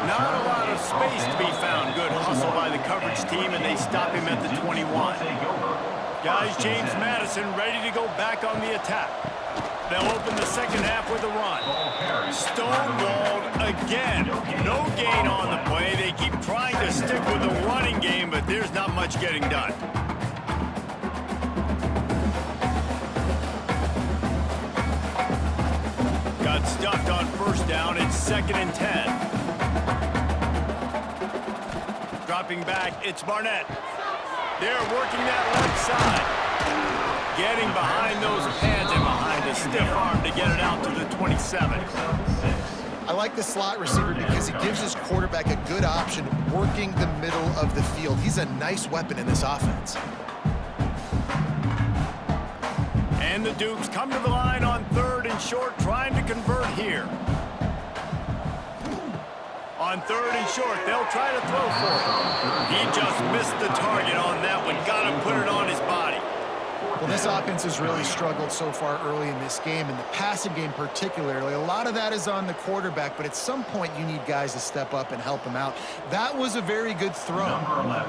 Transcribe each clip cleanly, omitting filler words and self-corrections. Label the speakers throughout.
Speaker 1: Not a lot of space to be found. Good hustle by the coverage team, and they stop him at the 21. Guys, James Madison ready to go back on the attack. They'll open the second half with a run. Stonewalled again. No gain on the play. They keep trying to stick with the running game, but there's not much getting done. Got stuffed on first down. It's 2nd and 10. Dropping back, it's Barnett. They're working that left side. Getting behind those pads and behind a stiff arm to get it out to the 27.
Speaker 2: I like the slot receiver because he gives his quarterback a good option working the middle of the field. He's a nice weapon in this offense.
Speaker 1: And the Dukes come to the line on 3rd and short, trying to convert here. On 3rd and short, they'll try to throw for it. He just missed the target on that one. Got to put it on his body.
Speaker 2: Well, this offense has really struggled so far early in this game, and the passing game particularly. A lot of that is on the quarterback, but at some point you need guys to step up and help him out. That was a very good throw.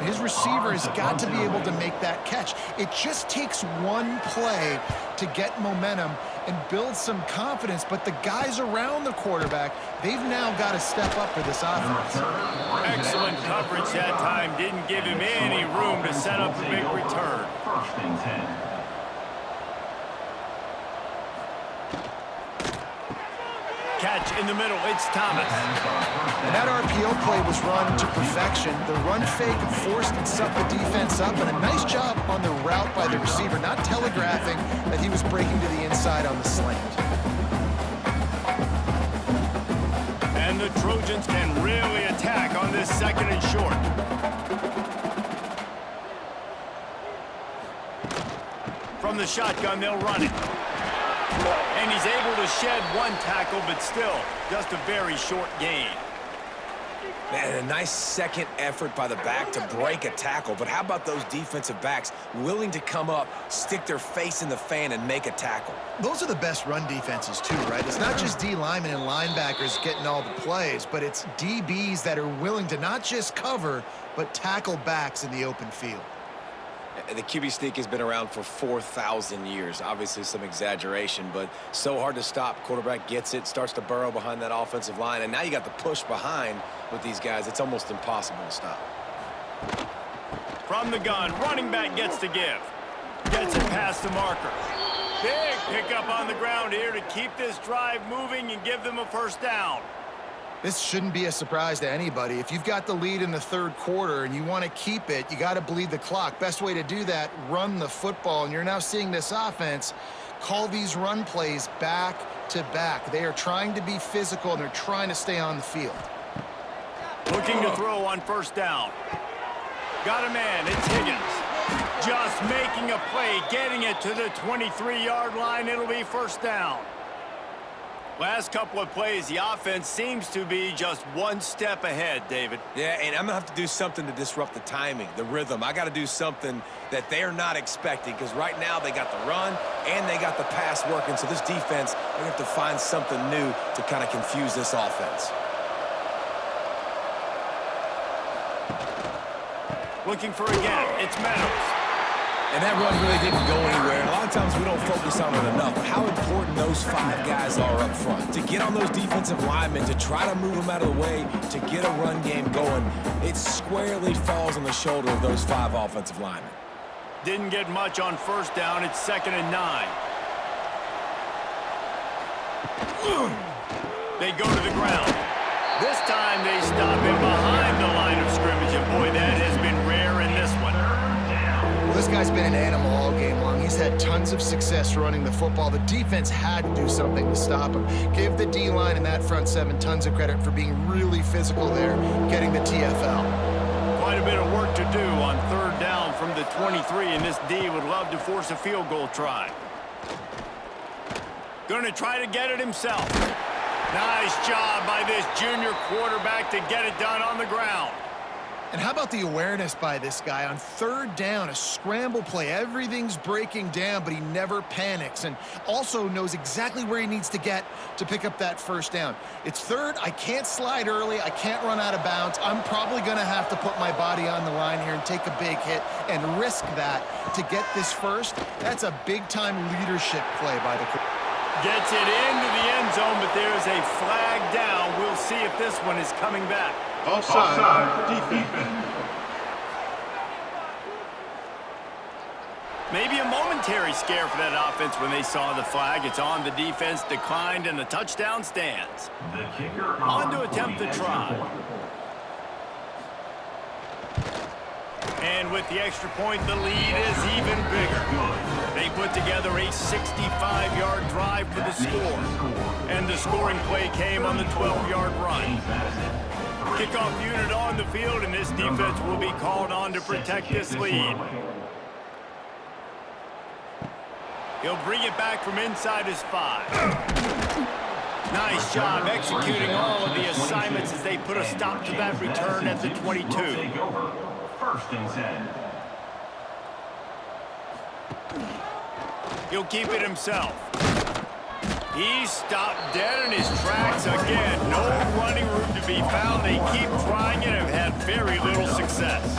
Speaker 2: His receiver has got to be able to make that catch. It just takes one play to get momentum and build some confidence, but the guys around the quarterback, they've now got to step up for this offense.
Speaker 1: Excellent coverage that time. Didn't give him any room to set up a big return.
Speaker 3: 1st and 10.
Speaker 1: Catch in the middle, it's Thomas.
Speaker 2: And that RPO play was run to perfection. The run fake forced and sucked the defense up, and a nice job on the route by the receiver, not telegraphing that he was breaking to the inside on the slant.
Speaker 1: And the Trojans can really attack on this 2nd and short. From the shotgun, they'll run it. And he's able to shed one tackle, but still, just a very short gain.
Speaker 4: Man, a nice second effort by the back to break a tackle. But how about those defensive backs willing to come up, stick their face in the fan, and make a tackle?
Speaker 2: Those are the best run defenses, too, right? It's not just D linemen and linebackers getting all the plays, but it's DBs that are willing to not just cover, but tackle backs in the open field.
Speaker 4: The QB sneak has been around for 4,000 years. Obviously some exaggeration, but so hard to stop. Quarterback gets it, starts to burrow behind that offensive line, and now you got the push behind with these guys. It's almost impossible to stop.
Speaker 1: From the gun, running back gets to give. Gets it past the marker. Big pickup on the ground here to keep this drive moving and give them a first down.
Speaker 2: This shouldn't be a surprise to anybody. If you've got the lead in the 3rd quarter and you want to keep it, you got to bleed the clock. Best way to do that, run the football. And you're now seeing this offense call these run plays back to back. They are trying to be physical, and they're trying to stay on the field.
Speaker 1: Looking to throw on first down. Got a man, it's Higgins. Just making a play, getting it to the 23-yard line. It'll be first down. Last couple of plays, the offense seems to be just one step ahead, David.
Speaker 4: Yeah, and I'm going to have to do something to disrupt the timing, the rhythm. I got to do something that they're not expecting, because right now they got the run and they got the pass working. So this defense, they have to find something new to kind of confuse this offense.
Speaker 1: Looking for a gap. It's Meadows.
Speaker 4: And that run really didn't go anywhere. And a lot of times we don't focus on it enough. How important those 5 guys are up front. To get on those defensive linemen, to try to move them out of the way, to get a run game going, it squarely falls on the shoulder of those 5 offensive linemen.
Speaker 1: Didn't get much on first down. It's 2nd and 9. They go to the ground. This time they stop him behind the line of scrimmage. And boy, that has been rare in this one.
Speaker 2: Well, this guy's been an animal all game long. He's had tons of success running the football. The defense had to do something to stop him. Give the D-line and that front 7 tons of credit for being really physical there, getting the TFL.
Speaker 1: Quite a bit of work to do on 3rd down from the 23, and this D would love to force a field goal try. Going to try to get it himself. Nice job by this junior quarterback to get it done on the ground.
Speaker 2: And how about the awareness by this guy on third down, a scramble play. Everything's breaking down, but he never panics and also knows exactly where he needs to get to pick up that first down. It's third. I can't slide early. I can't run out of bounds. I'm probably going to have to put my body on the line here and take a big hit and risk that to get this first. That's a big-time leadership play by the quarterback.
Speaker 1: Gets it into the end zone, but there's a flag down. We'll see if this one is coming back.
Speaker 3: Offside, defense.
Speaker 1: Maybe a momentary scare for that offense when they saw the flag. It's on, the defense declined, and the touchdown stands. On to attempt the try. And with the extra point, the lead is even bigger. They put together a 65-yard drive for the score. And the scoring play came on the 12-yard run. Kickoff unit on the field, and this defense will be called on to protect this lead. He'll bring it back from inside his 5. Nice job executing all of the assignments as they put a stop to that return at the 22.
Speaker 3: First and 10.
Speaker 1: He'll keep it himself. He stopped dead in his tracks again. No running room to be found. They keep trying it and have had very little success.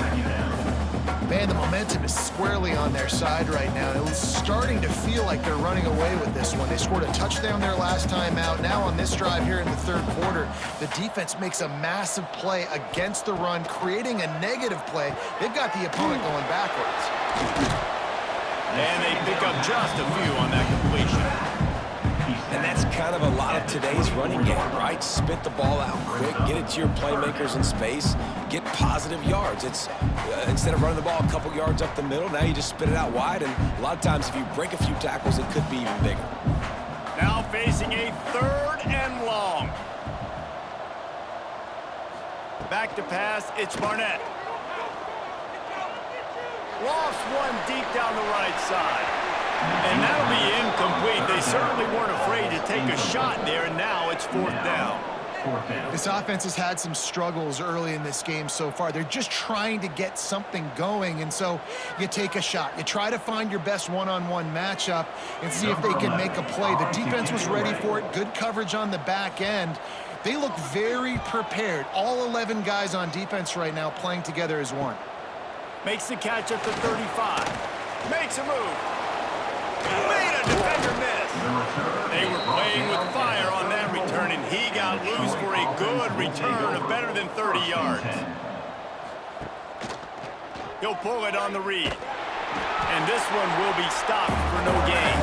Speaker 2: Man, the momentum is squarely on their side right now. It's starting to feel like they're running away with this one. They scored a touchdown their last time out. Now on this drive here in the third quarter, the defense makes a massive play against the run, creating a negative play. They've got the opponent going backwards.
Speaker 1: And they pick up just a few on that completion.
Speaker 4: And that's kind of a lot of today's running game, right? Spit the ball out quick, get it to your playmakers in space, get positive yards. It's instead of running the ball a couple yards up the middle, now you just spit it out wide, and a lot of times if you break a few tackles, it could be even bigger.
Speaker 1: Now facing a third and long. Back to pass, it's Barnett. Lost one deep down the right side. And that'll be incomplete. They certainly weren't afraid to take a shot there, and now it's fourth down.
Speaker 2: This offense has had some struggles early in this game so far. They're just trying to get something going, and so you take a shot. You try to find your best one-on-one matchup and see if they can make a play. The defense was ready for it. Good coverage on the back end. They look very prepared. All 11 guys on defense right now playing together as one.
Speaker 1: Makes the catch at the 35. Makes a move. Made a defender miss. They were playing with fire on that return, and he got loose for a good return of better than 30 yards. He'll pull it on the read. And this one will be stopped for no gain.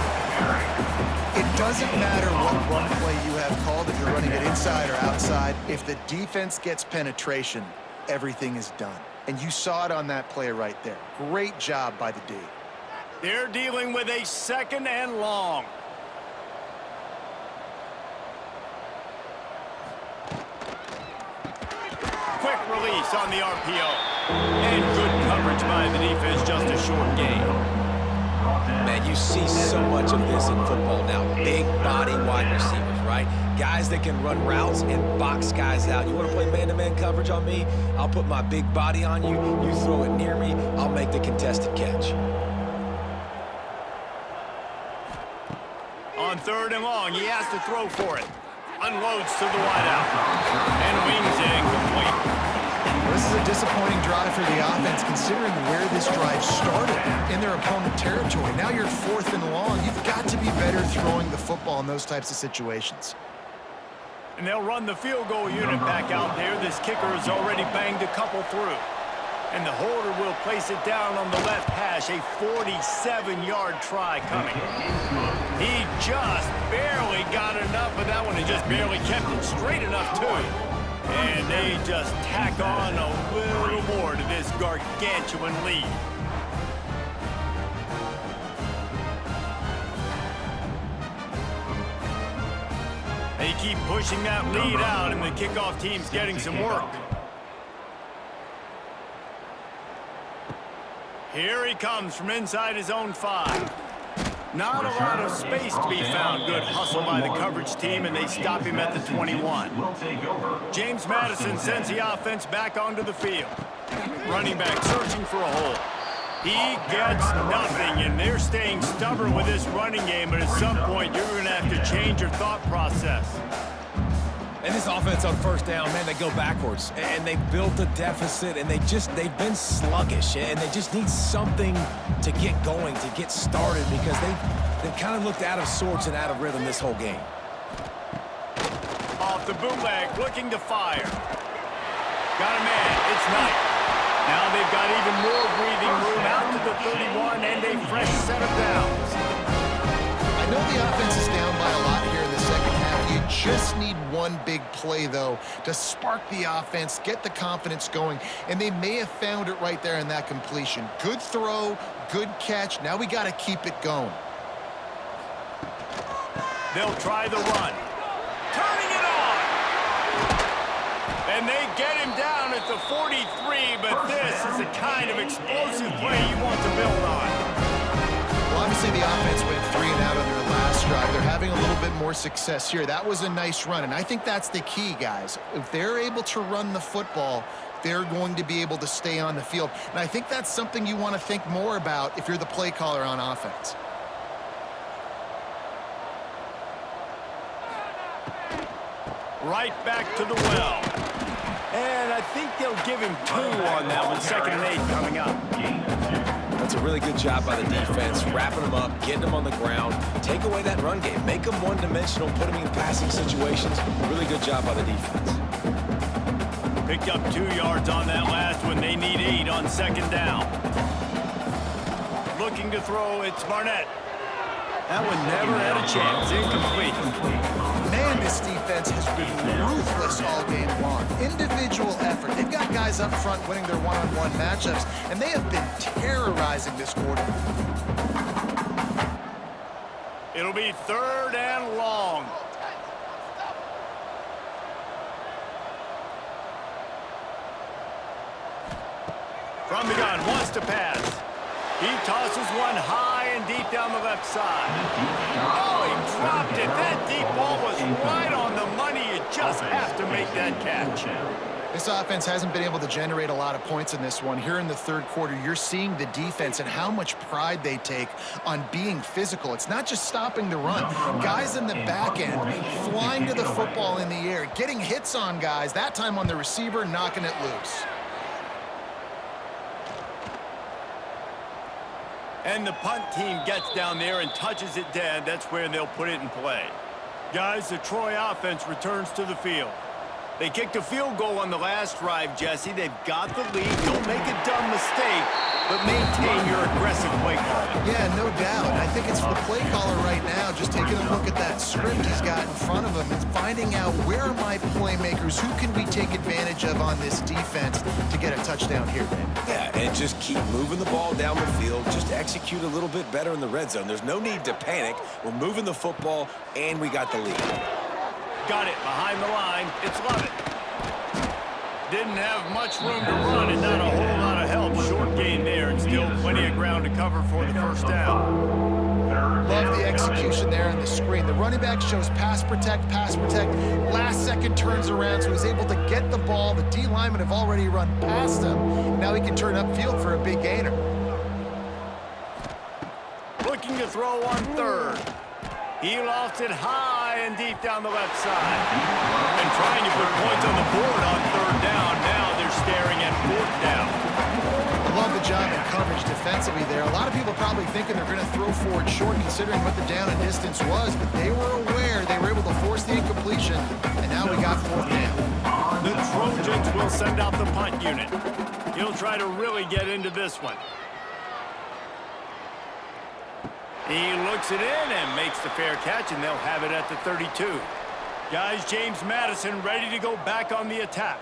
Speaker 2: It doesn't matter what run play you have called, if you're running it inside or outside. If the defense gets penetration, everything is done. And you saw it on that play right there. Great job by the D.
Speaker 1: They're dealing with a second and long. Quick release on the RPO. And good coverage by the defense, just a short gain.
Speaker 4: Man, you see so much of this in football now. Big body wide receivers, right? Guys that can run routes and box guys out. You want to play man-to-man coverage on me? I'll put my big body on you. You throw it near me, I'll make the contested catch.
Speaker 1: On third and long, he has to throw for it. Unloads to the wideout. And wings it incomplete.
Speaker 2: This is a disappointing drive for the offense, considering where this drive started in their opponent territory. Now you're fourth and long. You've got to be better throwing the football in those types of situations.
Speaker 1: And they'll run the field goal unit back out there. This kicker has already banged a couple through. And the holder will place it down on the left hash. A 47-yard try coming. He just barely got enough of that one. He just barely kept it straight enough, too. And they just tack on a little more to this gargantuan lead. They keep pushing that lead out, and the kickoff team's getting some work. Here he comes from inside his own 5. Not a lot of space to be found. Good hustle by the coverage team, and they stop him at the 21. James Madison sends the offense back onto the field. Running back searching for a hole. He gets nothing, and they're staying stubborn with this running game, but at some point, you're going to have to change your thought process.
Speaker 4: And this offense on first down, man, they go backwards. And they built a deficit, and they've been sluggish. And they just need something to get going, to get started, because they've kind of looked out of sorts and out of rhythm this whole game.
Speaker 1: Off the bootleg, looking to fire. Got a man, it's Knight. Now they've got even more breathing room out to the 31 and a fresh set of downs.
Speaker 2: I know the offense is down by a lot here in the second half. You just need one big play, though, to spark the offense, get the confidence going, and they may have found it right there in that completion. Good throw, good catch. Now we got to keep it going.
Speaker 1: They'll try the run. Turning it on! And they get him down at the 43, but this is the kind of explosive play you want to build on.
Speaker 2: Well, obviously the offense went 3 and out on their last drive. They're having a little bit more success here. That was a nice run, and I think that's the key, guys. If they're able to run the football, they're going to be able to stay on the field. And I think that's something you want to think more about if you're the play caller on offense.
Speaker 1: Right back to the well. And I think they'll give him 2 on that one. 2nd and 8 coming up.
Speaker 4: That's a really good job by the defense, wrapping them up, getting them on the ground. Take away that run game. Make them one-dimensional, put them in passing situations. Really good job by the defense.
Speaker 1: Picked up 2 yards on that last one. They need 8 on 2nd down. Looking to throw, it's Barnett. That one never had a chance. Incomplete.
Speaker 2: Man, this defense has been ruthless all game long. Individual effort. They've got guys up front winning their one-on-one matchups, and they have been terrorizing this quarter.
Speaker 1: It'll be 3rd and long. From the gun, wants to pass. He tosses one high and deep down the left side. Oh, he dropped it. That deep ball was right on the money. You just have to make that catch.
Speaker 2: This offense hasn't been able to generate a lot of points in this one. Here in the third quarter, you're seeing the defense and how much pride they take on being physical. It's not just stopping the run. Guys in the back end flying to the football in the air, getting hits on guys, that time on the receiver, knocking it loose.
Speaker 1: And the punt team gets down there and touches it dead. That's where they'll put it in play. Guys, the Troy offense returns to the field. They kicked a field goal on the last drive, Jesse. They've got the lead. Don't make a dumb mistake, but maintain your aggressive play call.
Speaker 2: Yeah, no doubt. I think it's the play caller right now just taking a look at that script he's got in front of him and finding out where are my playmakers, who can we take advantage of on this defense to get a touchdown here, man.
Speaker 4: Yeah, and just keep moving the ball down the field. Just execute a little bit better in the red zone. There's no need to panic. We're moving the football, and we got the lead.
Speaker 1: Got it behind the line. It's Lovett. Didn't have much room to run and not a whole lot of help. Short gain there and still plenty of ground to cover for the first down.
Speaker 2: Love the execution there in the screen. The running back shows pass protect, last second turns around, so he's able to get the ball. The D linemen have already run past him. Now he can turn upfield for a big gainer.
Speaker 1: Looking to throw on 3rd. He lofts it high and deep down the left side. And trying to put points on the board on 3rd down. Now they're staring at 4th down.
Speaker 2: I love the job in coverage defensively there. A lot of people probably thinking they're going to throw forward short considering what the down and distance was, but they were aware. They were able to force the incompletion, and now we got 4th down.
Speaker 1: The Trojans will send out the punt unit. He'll try to really get into this one. He looks it in and makes the fair catch, and they'll have it at the 32. Guys, James Madison ready to go back on the attack.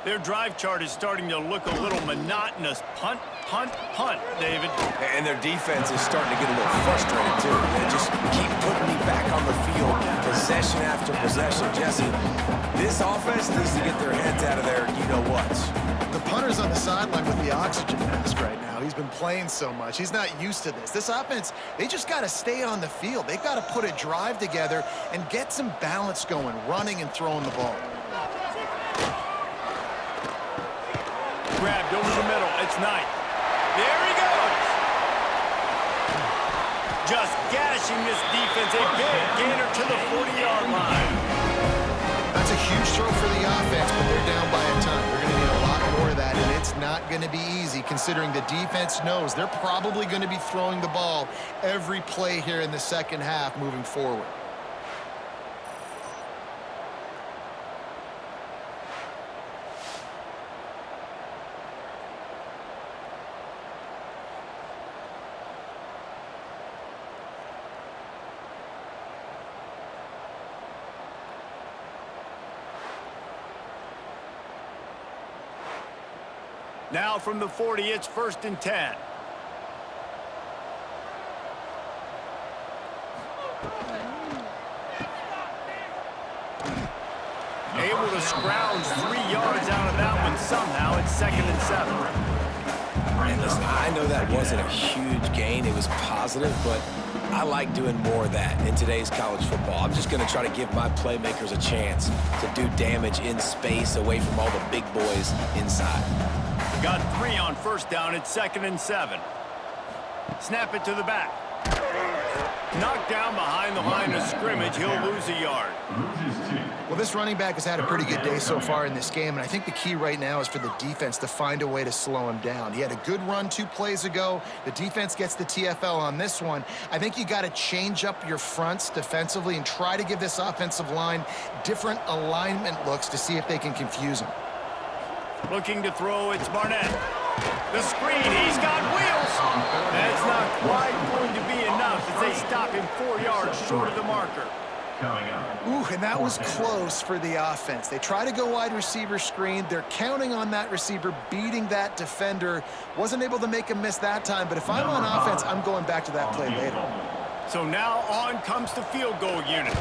Speaker 1: Their drive chart is starting to look a little monotonous. Punt, punt, punt, David.
Speaker 4: And their defense is starting to get a little frustrated, too. They just keep putting me back on the field, possession after possession. Jesse, this offense needs to get their heads out of their you-know-whats.
Speaker 2: The punter's on the sideline with the oxygen mask right now. He's been playing so much. He's not used to this. This offense, they just got to stay on the field. They've got to put a drive together and get some balance going, running and throwing the ball.
Speaker 1: Grabbed over the middle. It's Knight. There he goes. Just gashing this defense. A big gainer to the 40-yard line.
Speaker 2: That's a huge throw for the offense, but they're down by a ton. They're going to need a lot more of that, and it's not going to be easy considering the defense knows they're probably going to be throwing the ball every play here in the second half moving forward.
Speaker 1: Now from the 40, it's 1st and 10. Able to scrounge 3 yards out of that one somehow. It's 2nd and 7.
Speaker 4: And listen, I know that wasn't a huge gain. It was positive, but I like doing more of that in today's college football. I'm just going to try to give my playmakers a chance to do damage in space away from all the big boys inside.
Speaker 1: Got 3 on 1st down. It's 2nd and 7. Snap it to the back. Knocked down behind the line of scrimmage. He'll lose a yard.
Speaker 2: Well, this running back has had a pretty good day so far in this game, and I think the key right now is for the defense to find a way to slow him down. He had a good run 2 plays ago. The defense gets the TFL on this one. I think you got to change up your fronts defensively and try to give this offensive line different alignment looks to see if they can confuse him.
Speaker 1: Looking to throw, it's Barnett. The screen, he's got wheels. That's not quite going to be enough as they stop him 4 yards short of the marker.
Speaker 2: Ooh, and that was close for the offense. They try to go wide receiver screen. They're counting on that receiver beating that defender. Wasn't able to make him miss that time, but if I'm on offense, I'm going back to that play later.
Speaker 1: So now on comes the field goal unit.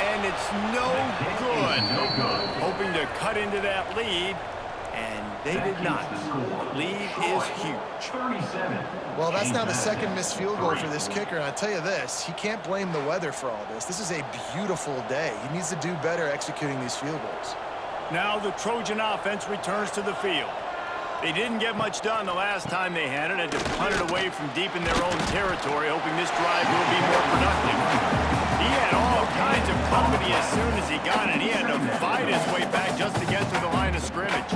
Speaker 1: And it's no good. Hoping to cut into that lead, and they did not. Lead is huge.
Speaker 2: Well, that's now the 2nd missed field goal for this kicker, and I'll tell you this, he can't blame the weather for all this. This is a beautiful day. He needs to do better executing these field goals.
Speaker 1: Now the Trojan offense returns to the field. They didn't get much done the last time they had it, and to punt it away from deep in their own territory, hoping this drive will be more productive. He had all kinds of company as soon as he got it. He had to fight his way back just to get to the line of scrimmage.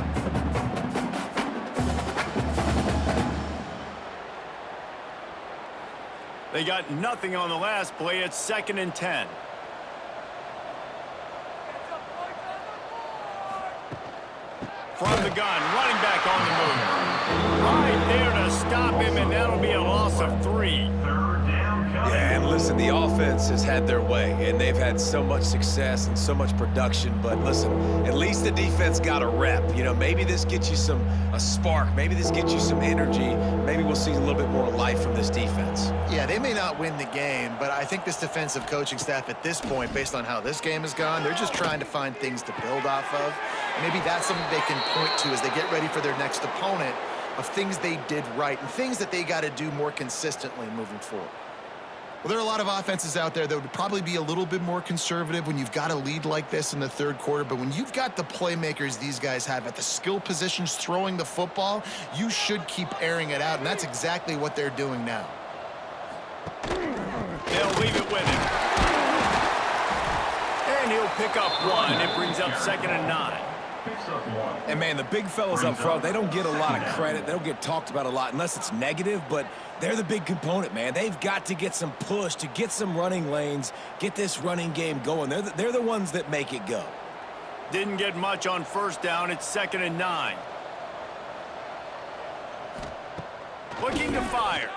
Speaker 1: They got nothing on the last play. It's 2nd and 10. From the gun, running back on the move. Right there to stop him, and that'll be a loss of 3.
Speaker 4: Yeah, and listen, the offense has had their way, and they've had so much success and so much production. But listen, at least the defense got a rep. You know, maybe this gets you a spark. Maybe this gets you some energy. Maybe we'll see a little bit more life from this defense.
Speaker 2: Yeah, they may not win the game, but I think this defensive coaching staff at this point, based on how this game has gone, they're just trying to find things to build off of. Maybe that's something they can point to as they get ready for their next opponent, of things they did right and things that they got to do more consistently moving forward. Well, there are a lot of offenses out there that would probably be a little bit more conservative when you've got a lead like this in the 3rd quarter, but when you've got the playmakers these guys have at the skill positions throwing the football, you should keep airing it out, and that's exactly what they're doing now.
Speaker 1: They'll leave it with him. And he'll pick up 1. It brings up 2nd and 9.
Speaker 4: And, man, the big fellas up front, they don't get a lot of credit. They don't get talked about a lot unless it's negative, but they're the big component, man. They've got to get some push, to get some running lanes, get this running game going. They're the ones that make it go.
Speaker 1: Didn't get much on 1st down. It's 2nd and 9. Looking to fire.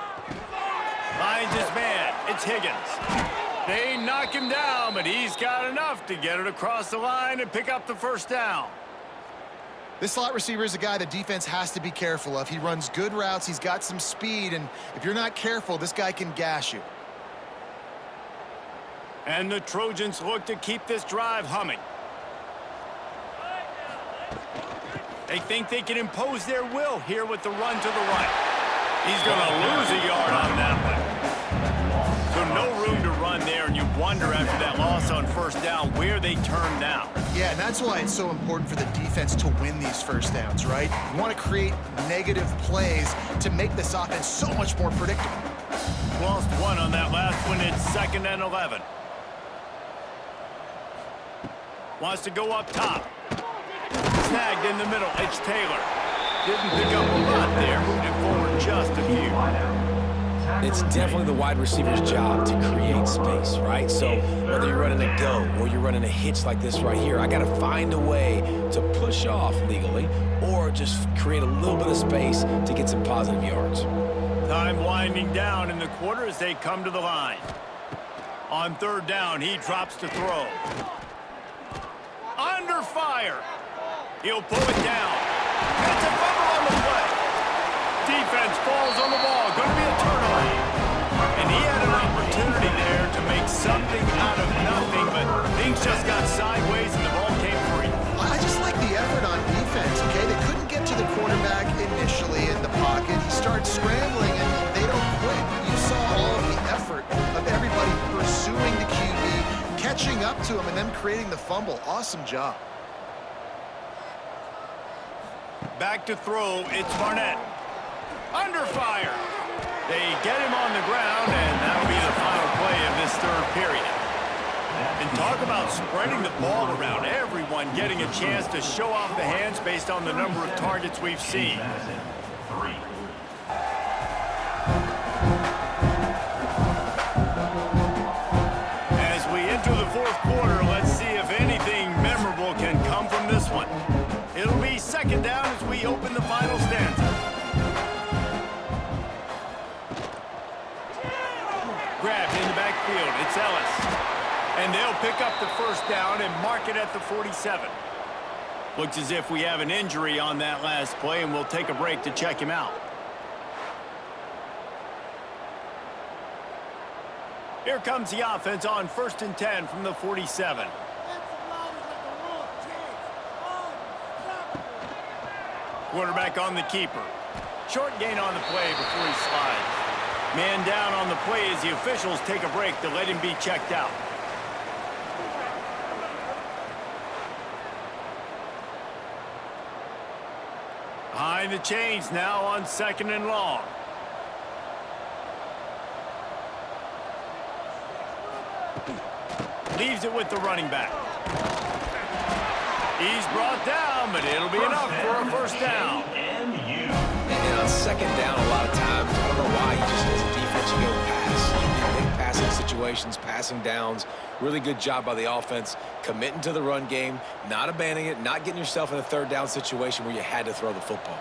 Speaker 1: Finds his man. It's Higgins. They knock him down, but he's got enough to get it across the line and pick up the 1st down.
Speaker 2: This slot receiver is a guy the defense has to be careful of. He runs good routes, he's got some speed, and if you're not careful, this guy can gash you.
Speaker 1: And the Trojans look to keep this drive humming. They think they can impose their will here with the run to the right. He's going to lose a yard on that one. So no room to run there, and you wonder after that loss on first down where they turn now.
Speaker 2: Yeah, and that's why it's so important for the defense to win these first downs, right? You want to create negative plays to make this offense so much more predictable.
Speaker 1: Lost one on that last one. It's 2nd and 11. Wants to go up top. Snagged in the middle. It's Taylor. Didn't pick up a lot there. Moved it forward just a few.
Speaker 4: It's definitely the wide receiver's job to create space, right? So whether you're running a go or you're running a hitch like this right here, I got to find a way to push off legally or just create a little bit of space to get some positive yards.
Speaker 1: Time winding down in the quarter as they come to the line. On 3rd down, he drops to throw. Under fire. He'll pull it down. It's a fumble on the play. Defense falls on the ball. Going to be a turnover. And he had an opportunity there to make something out of nothing, but things just got sideways and the ball came free.
Speaker 2: I just like the effort on defense, okay? They couldn't get to the quarterback initially in the pocket. He starts scrambling, and they don't quit. You saw all of the effort of everybody pursuing the QB, catching up to him, and then creating the fumble. Awesome job.
Speaker 1: Back to throw, it's Barnett. Under fire. They get him on the ground, and that'll be the final play of this 3rd period. And talk about spreading the ball around, everyone getting a chance to show off the hands based on the number of targets we've seen. As we enter the 4th quarter, let's see if anything memorable can come from this one. It'll be 2nd down as we open the final stanza. Grabbed in the backfield, it's Ellis. And they'll pick up the 1st down and mark it at the 47. Looks as if we have an injury on that last play, and we'll take a break to check him out. Here comes the offense on 1st and 10 from the 47. Quarterback on the keeper. Short gain on the play before he slides. Man down on the play as the officials take a break to let him be checked out. Behind the chains now on 2nd and long. Leaves it with the running back. He's brought down, but it'll be enough for a 1st down.
Speaker 4: And on 2nd down, a lot of times, I don't know why, you just as a defense, you go pass. You think passing situations, passing downs. Really good job by the offense, committing to the run game, not abandoning it, not getting yourself in a 3rd down situation where you had to throw the football.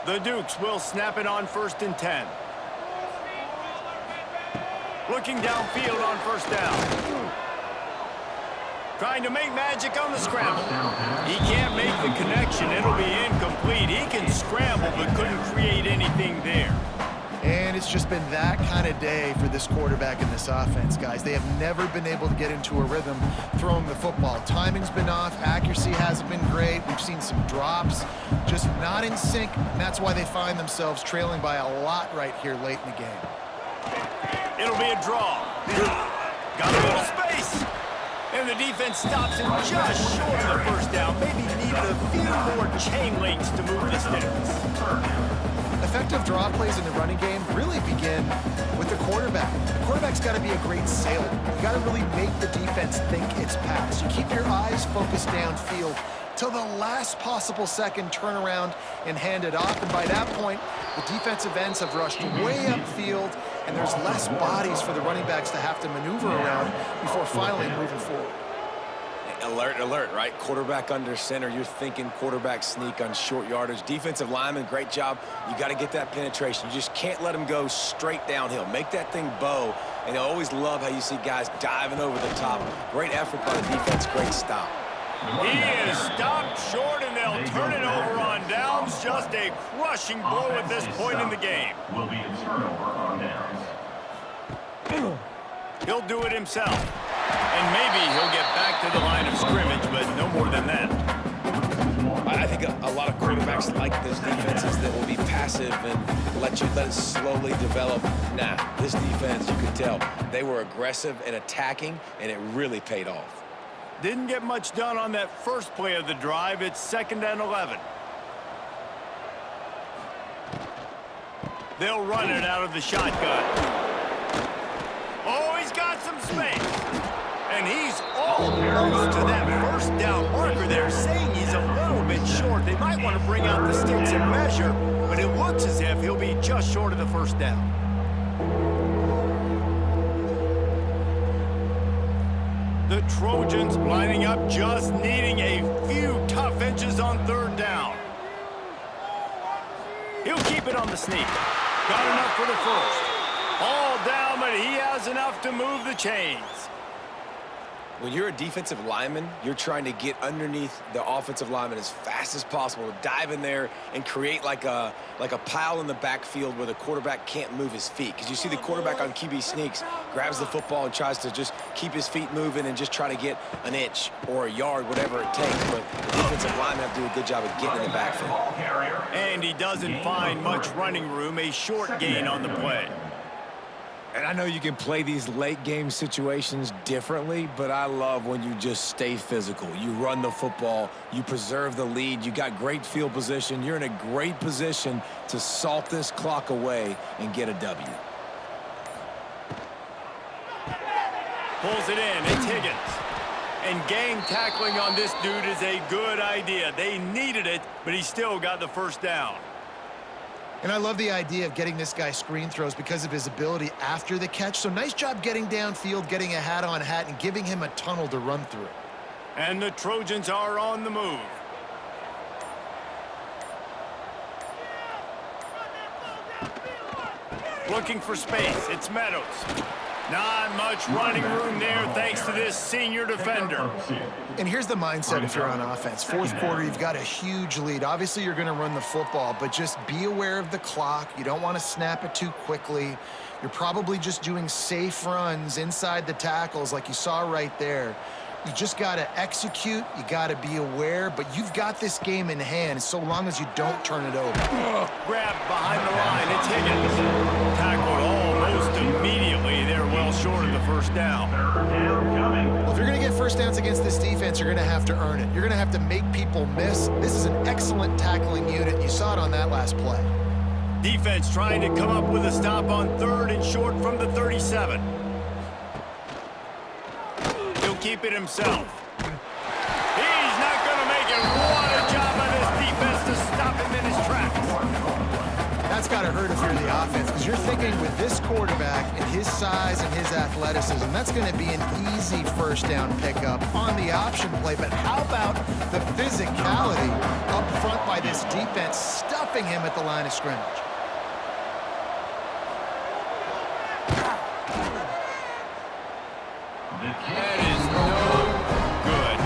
Speaker 1: The Dukes will snap it on 1st and 10. Looking downfield on 1st down. Trying to make magic on the scramble. He can't make the connection. It'll be incomplete. He can scramble but couldn't create anything there.
Speaker 2: And it's just been that kind of day for this quarterback in this offense, guys. They have never been able to get into a rhythm throwing the football. Timing's been off. Accuracy hasn't been great. We've seen some drops, just not in sync. And that's why they find themselves trailing by a lot right here late in the game.
Speaker 1: It'll be a draw. Got a little space. And the defense stops him just short of the 1st down. Maybe needed a few more chain links to move the sticks.
Speaker 2: Effective draw plays in the running game really begin with the quarterback. The quarterback's got to be a great sailor. You got to really make the defense think it's pass. You keep your eyes focused downfield till the last possible second, turn around and hand it off. And by that point, the defensive ends have rushed way upfield, and there's less bodies for the running backs to have to maneuver around before finally moving forward.
Speaker 4: Alert, alert, right? Quarterback under center. You're thinking quarterback sneak on short yardage. Defensive lineman, great job. You got to get that penetration. You just can't let them go straight downhill. Make that thing bow. And I always love how you see guys diving over the top. Great effort by the defense. Great stop.
Speaker 1: He is stopped short, and they'll turn it over on downs. Just a crushing blow at this point in the game.
Speaker 3: Will be a turnover on downs.
Speaker 1: He'll do it himself. And maybe he'll get back to the line of scrimmage, but no more than that.
Speaker 4: I think a lot of quarterbacks quarterbacks like those defenses that will be passive and let it slowly develop. Nah, this defense, you could tell, they were aggressive and attacking, and it really paid off.
Speaker 1: Didn't get much done on that first play of the drive. It's 2nd and 11. They'll run it out of the shotgun. Oh, he's got some space. And he's almost to that first down marker there, saying he's a little bit short. They might want to bring out the sticks and measure, but it looks as if he'll be just short of the first down. The Trojans lining up, just needing a few tough inches on 3rd down. He'll keep it on the sneak. Got enough for the first. All down, but he has enough to move the chains.
Speaker 4: When you're a defensive lineman, you're trying to get underneath the offensive lineman as fast as possible, dive in there and create like a pile in the backfield where the quarterback can't move his feet. Because you see the quarterback on QB sneaks, grabs the football and tries to just keep his feet moving and just try to get an inch or a yard, whatever it takes. But the defensive linemen have to do a good job of getting in the backfield.
Speaker 1: And he doesn't find much running room, a short gain on the play.
Speaker 4: And I know you can play these late game situations differently, but I love when you just stay physical. You run the football, you preserve the lead, you got great field position, you're in a great position to salt this clock away and get a W.
Speaker 1: Pulls it in, it's Higgins. And gang tackling on this dude is a good idea. They needed it, but he still got the first down.
Speaker 2: And I love the idea of getting this guy screen throws because of his ability after the catch. So nice job getting downfield, getting a hat-on hat, and giving him a tunnel to run through.
Speaker 1: And the Trojans are on the move. Looking for space. It's Meadows. Not much running room there thanks to this senior defender.
Speaker 2: And here's the mindset if you're on offense. 4th quarter, you've got a huge lead. Obviously, you're going to run the football, but just be aware of the clock. You don't want to snap it too quickly. You're probably just doing safe runs inside the tackles like you saw right there. You just got to execute. You got to be aware, but you've got this game in hand so long as you don't turn it over.
Speaker 1: Grabbed behind the line. It's Higgins. Tackled almost immediately. They're well short of the first down.
Speaker 2: Well, if you're going to get first downs against this defense, you're going to have to earn it. You're going to have to make people miss. This is an excellent tackling unit. You saw it on that last play.
Speaker 1: Defense trying to come up with a stop on 3rd and short from the 37. Keep it himself. He's not going to make it. What a job by this defense to stop him in his tracks.
Speaker 2: That's got to hurt if you're the offense, because you're thinking with this quarterback and his size and his athleticism, that's going to be an easy first down pickup on the option play. But how about the physicality up front by this defense, stuffing him at the line of scrimmage?
Speaker 1: That is no good,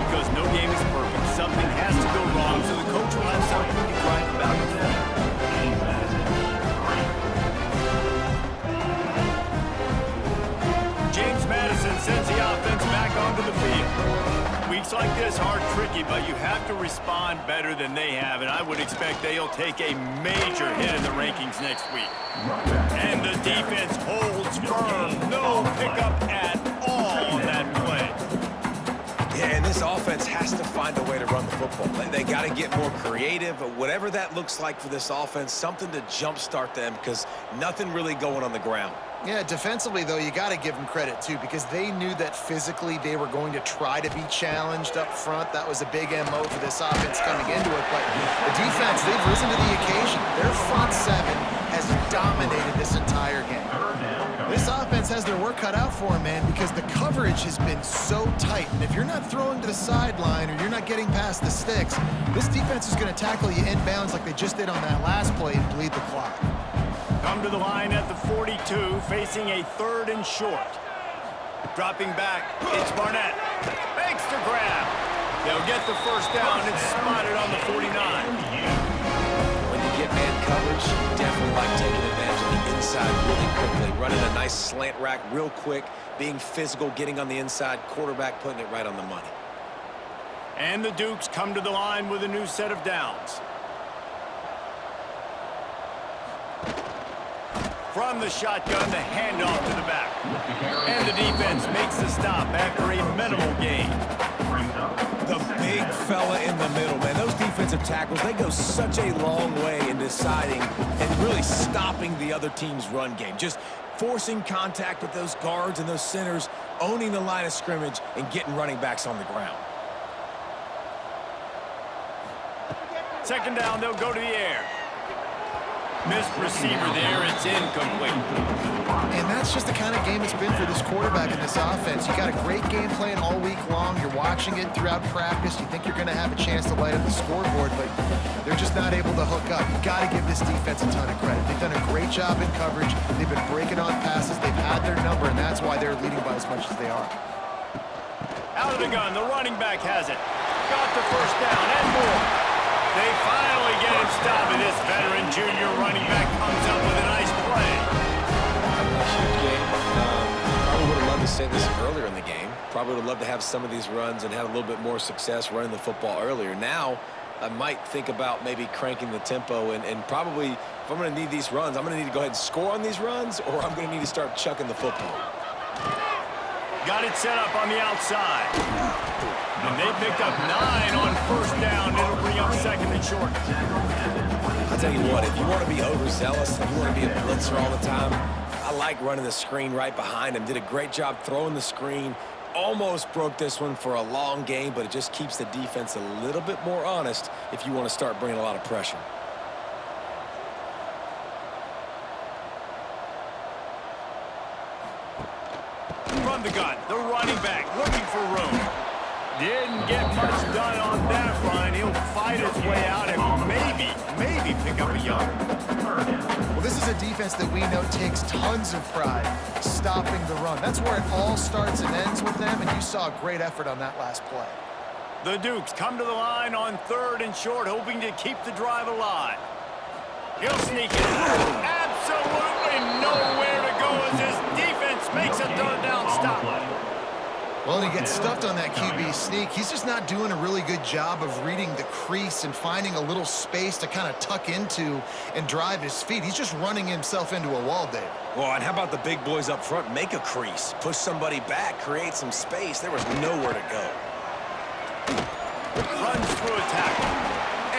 Speaker 1: because no game is perfect. Something has to go wrong, so the coach will have something to gripe about instead. James Madison sends the offense back onto the field. Weeks like this are tricky, but you have to respond better than they have, and I would expect they'll take a major hit in the rankings next week. And the defense holds firm. No pickup at all on that play.
Speaker 4: Yeah, and this offense has to find a way to run the football. They got to get more creative, but whatever that looks like for this offense, something to jumpstart them, because nothing really going on the ground.
Speaker 2: Yeah, defensively, though, you got to give them credit, too, because they knew that physically they were going to try to be challenged up front. That was a big MO for this offense coming into it. But the defense, they've risen to the occasion. Their front seven has dominated this entire game. This offense has their work cut out for them, man, because the coverage has been so tight. And if you're not throwing to the sideline or you're not getting past the sticks, this defense is going to tackle you inbounds like they just did on that last play and bleed the clock.
Speaker 1: Come to the line at the 42, facing a 3rd and short. Dropping back, it's Barnett. Makes the grab. They'll get the first down. It's spotted on the 49.
Speaker 4: When you get man coverage, you definitely like taking advantage of the inside really quickly, running a nice slant rack real quick, being physical, getting on the inside, quarterback putting it right on the money.
Speaker 1: And the Dukes come to the line with a new set of downs. From the shotgun, the handoff to the back. And the defense makes the stop after a minimal gain.
Speaker 4: The big fella in the middle, man. Those defensive tackles, they go such a long way in deciding and really stopping the other team's run game. Just forcing contact with those guards and those centers, owning the line of scrimmage, and getting running backs on the ground.
Speaker 1: Second down, they'll go to the air. Missed receiver there, it's incomplete.
Speaker 2: And that's just the kind of game it's been for this quarterback in this offense. You got a great game plan all week long. You're watching it throughout practice. You think you're going to have a chance to light up the scoreboard, but they're just not able to hook up. You got to give this defense a ton of credit. They've done a great job in coverage. They've been breaking on passes. They've had their number, and that's why they're leading by as much as they are.
Speaker 1: Out of the gun, the running back has it. Got the first down and more. They finally get him stopped, and this veteran junior running back comes up with a nice play.
Speaker 4: A huge game. Probably would have loved to say this earlier in the game. Probably would have loved to have some of these runs and had a little bit more success running the football earlier. Now, I might think about maybe cranking the tempo and probably, if I'm going to need these runs, I'm going to need to go ahead and score on these runs, or I'm going to need to start chucking the football.
Speaker 1: Got it set up on the outside. And they picked up 9 on first down. It'll bring up second and short.
Speaker 4: I'll tell you what, if you want to be overzealous, if you want to be a blitzer all the time, I like running the screen right behind him. Did a great job throwing the screen. Almost broke this one for a long game, but it just keeps the defense a little bit more honest if you want to start bringing a lot of pressure.
Speaker 1: From the gun, the running back looking for room. Didn't get much done on that run. He'll fight his way out and maybe pick up a yard.
Speaker 2: Well, this is a defense that we know takes tons of pride stopping the run. That's where it all starts and ends with them, and you saw a great effort on that last play.
Speaker 1: The Dukes come to the line on third and short, hoping to keep the drive alive. He'll sneak it. Absolutely nowhere to go as his defense makes a third down stop.
Speaker 2: Well, and he gets stuffed on that QB sneak. He's just not doing a really good job of reading the crease and finding a little space to kind of tuck into and drive his feet. He's just running himself into a wall, Dave.
Speaker 4: Well, and how about the big boys up front? Make a crease, push somebody back, create some space. There was nowhere to go.
Speaker 1: Runs through a tackle.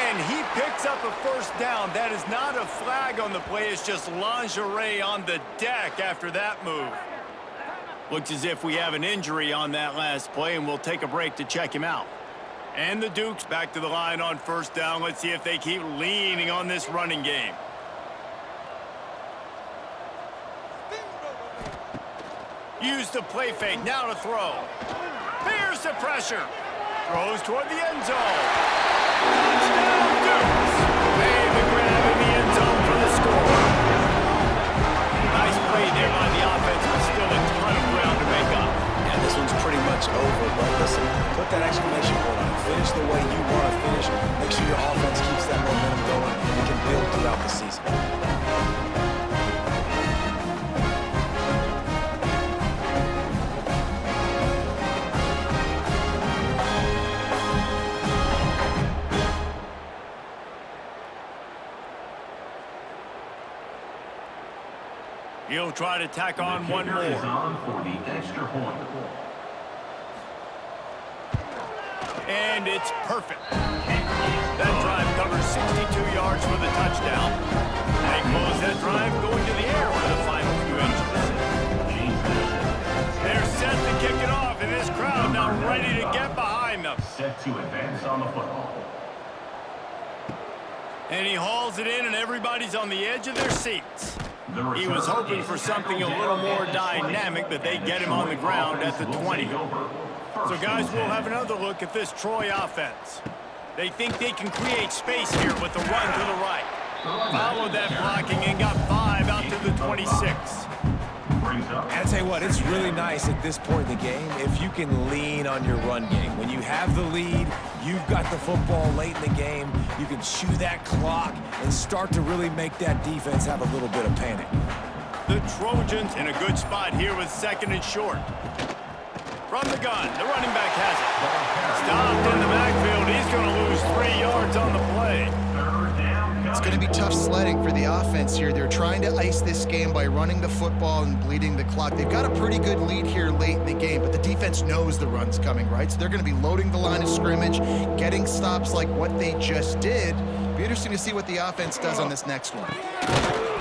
Speaker 1: And he picks up a first down. That is not a flag on the play. It's just lingerie on the deck after that move. Looks as if we have an injury on that last play, and we'll take a break to check him out. And the Dukes back to the line on first down. Let's see if they keep leaning on this running game. Use the play fake. Now to throw. Here's the pressure. Throws toward the end zone. Touchdown, Dukes! Made the grab in the end zone for the score. Nice play there by the offense, but still a ton of ground to make up.
Speaker 4: And this one's pretty much over, but listen, put that exclamation point on it. Finish the way you want to finish. Make sure your offense keeps that momentum going and can build throughout the season.
Speaker 1: He'll try to tack on one more.
Speaker 3: For the extra point.
Speaker 1: And it's perfect. That drive covers 62 yards for the touchdown. They close that drive going to the air for the final few inches. They're set to kick it off, and this crowd now ready to get behind them.
Speaker 3: Set to advance on the football.
Speaker 1: And he hauls it in, and everybody's on the edge of their seats. He was hoping for something a little more dynamic, but they get him on the ground at the 20. So, guys, we'll have another look at this Troy offense. They think they can create space here with the run to the right. Followed that blocking and got 5 out to the 26.
Speaker 4: And I tell you what, it's really nice at this point in the game if you can lean on your run game. When you have the lead, you've got the football late in the game, you can chew that clock and start to really make that defense have a little bit of panic.
Speaker 1: The Trojans in a good spot here with second and short. From the gun, the running back has it. Stopped in the backfield. He's going to lose 3 yards on the play.
Speaker 2: It's going to be tough sledding for the offense here. They're trying to ice this game by running the football and bleeding the clock. They've got a pretty good lead here late in the game, but the defense knows the run's coming, right? So they're going to be loading the line of scrimmage, getting stops like what they just did. Be interesting to see what the offense does on this next one.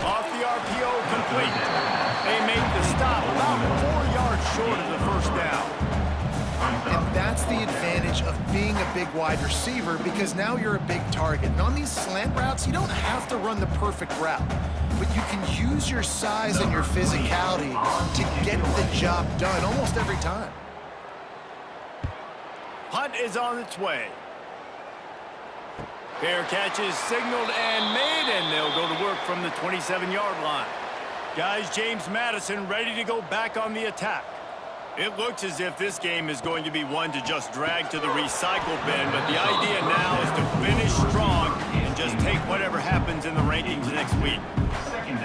Speaker 1: Off the RPO, complete. They make the stop about 4 yards short of the first down.
Speaker 2: And that's the advantage of being a big wide receiver, because now you're a big target. And on these slant routes, you don't have to run the perfect route, but you can use your size and your physicality to get the job done almost every time.
Speaker 1: Hunt is on its way. Fair catch is signaled and made, and they'll go to work from the 27-yard line. Guys, James Madison ready to go back on the attack. It looks as if this game is going to be one to just drag to the recycle bin, but the idea now is to finish strong and just take whatever happens in the rankings next week.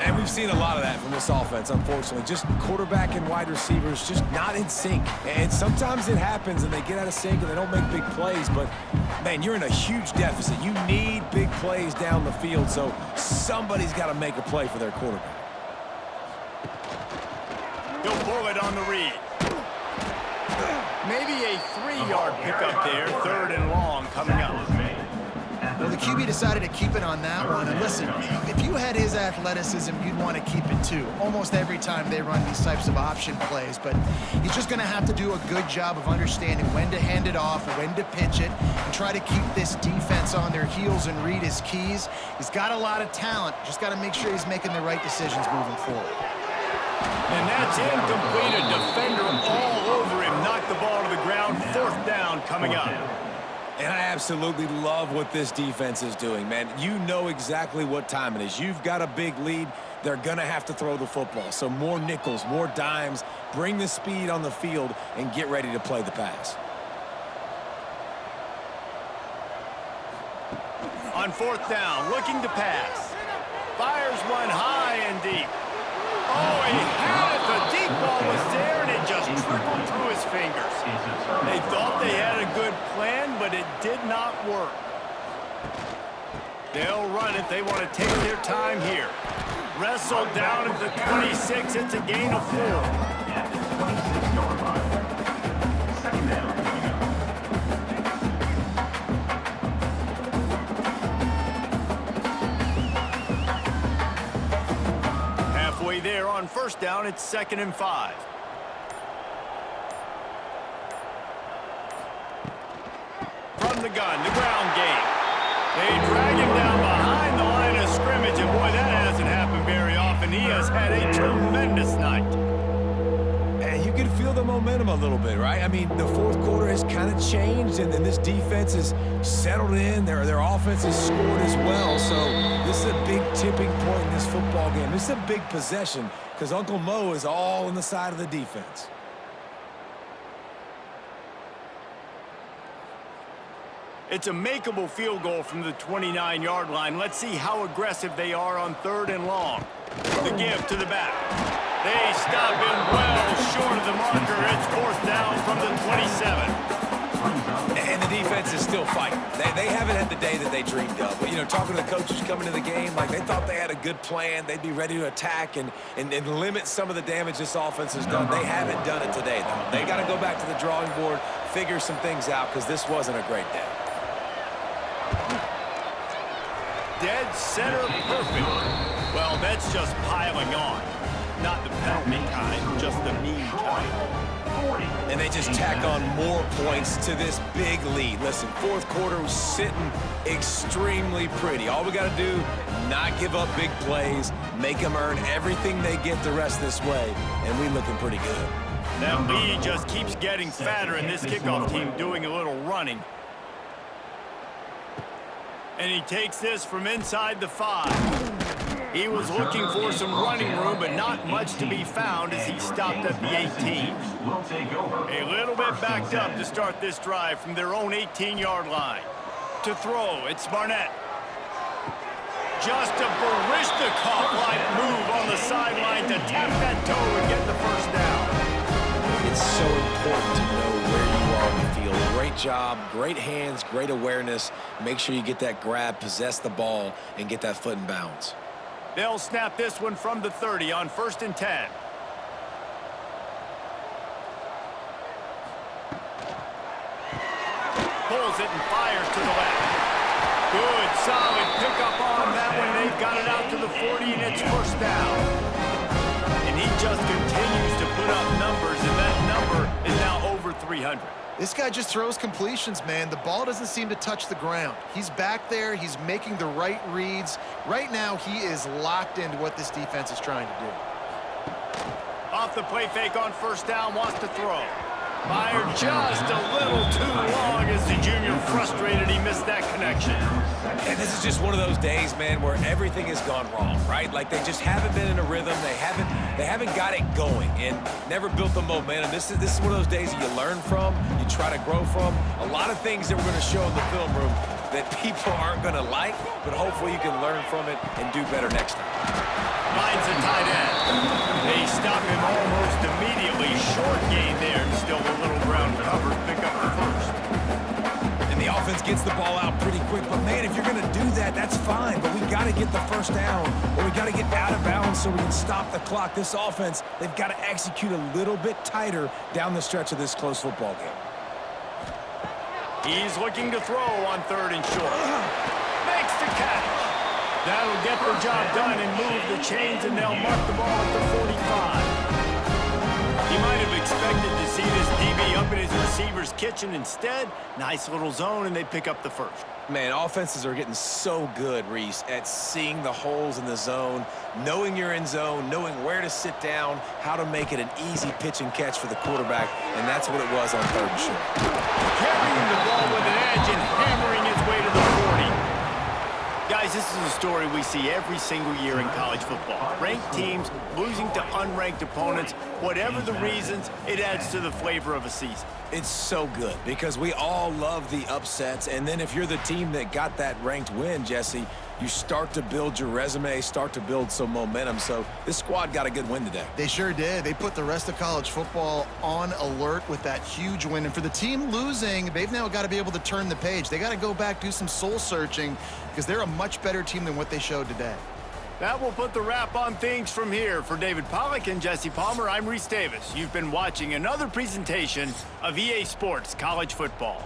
Speaker 4: And we've seen a lot of that from this offense, unfortunately. Just quarterback and wide receivers just not in sync. And sometimes it happens and they get out of sync and they don't make big plays. But, man, you're in a huge deficit. You need big plays down the field, so somebody's got to make a play for their quarterback.
Speaker 1: He'll pull it on the read. Maybe a 3-yard pickup there, 3rd and long coming up.
Speaker 2: Well, the QB decided to keep it on that one. And listen, if you had his athleticism, you'd want to keep it too. Almost every time they run these types of option plays. But he's just going to have to do a good job of understanding when to hand it off, when to pitch it, and try to keep this defense on their heels and read his keys. He's got a lot of talent. Just got to make sure he's making the right decisions moving forward.
Speaker 1: And that's incomplete. A defender all over him. Knocked the ball to the ground. 4th down coming up.
Speaker 4: And I absolutely love what this defense is doing, man. You know exactly what time it is. You've got a big lead. They're going to have to throw the football. So more nickels, more dimes. Bring the speed on the field and get ready to play the pass.
Speaker 1: On 4th down, looking to pass. Fires one high and deep. Oh, he had it. The deep ball was there, and it just trickled through his fingers. They thought they had a good plan, but it did not work. They'll run it. They want to take their time here. Wrestled down at the 26. It's a gain of 4.
Speaker 3: At the 26-yard line. 2nd down.
Speaker 1: There on 1st down, it's 2nd and 5. From the gun, the ground game. They drag him down behind the line of scrimmage, and boy, that hasn't happened very often. He has had a tremendous night.
Speaker 4: And you can feel the momentum a little bit, right? I mean, the 4th quarter has kind of changed, and this defense is settled in. Their offense has scored as well, so this is a big tipping point in this football game. This is a big possession because Uncle Mo is all on the side of the defense.
Speaker 1: It's a makeable field goal from the 29-yard line. Let's see how aggressive they are on 3rd and long. The give to the back. They stop him well short of the marker. It's 4th down from the 27.
Speaker 4: And the defense is still fighting. They haven't had the day that they dreamed of. But, you know, talking to the coaches coming to the game, like they thought they had a good plan. They'd be ready to attack and limit some of the damage this offense has done. They haven't done it today, though. They got to go back to the drawing board, figure some things out, because this wasn't a great day.
Speaker 1: Dead center perfect. Well, that's just piling on. Not the penalty kind, just the mean kind.
Speaker 4: And they just tack on more points to this big lead. Listen, 4th quarter was sitting extremely pretty. All we got to do, not give up big plays, make them earn everything they get the rest this way, and we looking pretty good.
Speaker 1: That lead just keeps getting fatter, and this kickoff team doing a little running. And he takes this from inside the 5. He was looking for some running room, but not much to be found as he stopped at the 18. A little bit backed up to start this drive from their own 18-yard line. To throw, it's Barnett. Just a Barishnikov-like move on the sideline to tap that toe and get the 1st down.
Speaker 4: It's so important to know where you are on the field. Great job, great hands, great awareness. Make sure you get that grab, possess the ball, and get that foot in bounds.
Speaker 1: They'll snap this one from the 30 on 1st and 10. Pulls it and fires to the left. Good, solid pickup on that one. They've got it out to the 40, and it's 1st down. And he just continues to put up numbers, and that number is now over 300.
Speaker 2: This guy just throws completions, man. The ball doesn't seem to touch the ground. He's back there. He's making the right reads. Right now, he is locked into what this defense is trying to do.
Speaker 1: Off the play fake on 1st down, wants to throw. Fired just a little too long as the junior frustrated he missed that connection.
Speaker 4: And this is just one of those days, man, where everything has gone wrong, right? Like they just haven't been in a rhythm. They haven't got it going and never built the momentum. This is one of those days that you learn from, you try to grow from. A lot of things that we're going to show in the film room that people aren't going to like, but hopefully you can learn from it and do better next time.
Speaker 1: Finds a tight end. They stop him almost immediately. Short gain there, and still a little ground covered. Pick up the 1st.
Speaker 4: And the offense gets the ball out pretty quick. But, man, if you're going to do that, that's fine. But we got to get the 1st down, or we got to get out of bounds so we can stop the clock. This offense, they've got to execute a little bit tighter down the stretch of this close football game.
Speaker 1: He's looking to throw on 3rd and short. Makes the catch. That'll get the job done and move the chains, and they'll mark the ball at the 45. You might have expected to see this DB up in his receiver's kitchen. Instead, nice little zone, and they pick up the 1st.
Speaker 4: Man, offenses are getting so good, Reese, at seeing the holes in the zone, knowing you're in zone, knowing where to sit down, how to make it an easy pitch and catch for the quarterback, and that's what it was on 3rd and short.
Speaker 1: Carrying the ball with an edge and hammering his way to the 40. Guys, this is a story we see every single year in college football. Ranked teams losing to unranked opponents. Whatever the reasons, it adds to the flavor of a season.
Speaker 4: It's so good because we all love the upsets, and then if you're the team that got that ranked win, Jesse, you start to build your resume, start to build some momentum. So this squad got a good win today.
Speaker 2: They sure did. They put the rest of college football on alert with that huge win. And for the team losing, they've now got to be able to turn the page. They got to go back, do some soul searching, because they're a much better team than what they showed today.
Speaker 1: That will put the wrap on things from here. For David Pollack and Jesse Palmer, I'm Reese Davis. You've been watching another presentation of EA Sports College Football.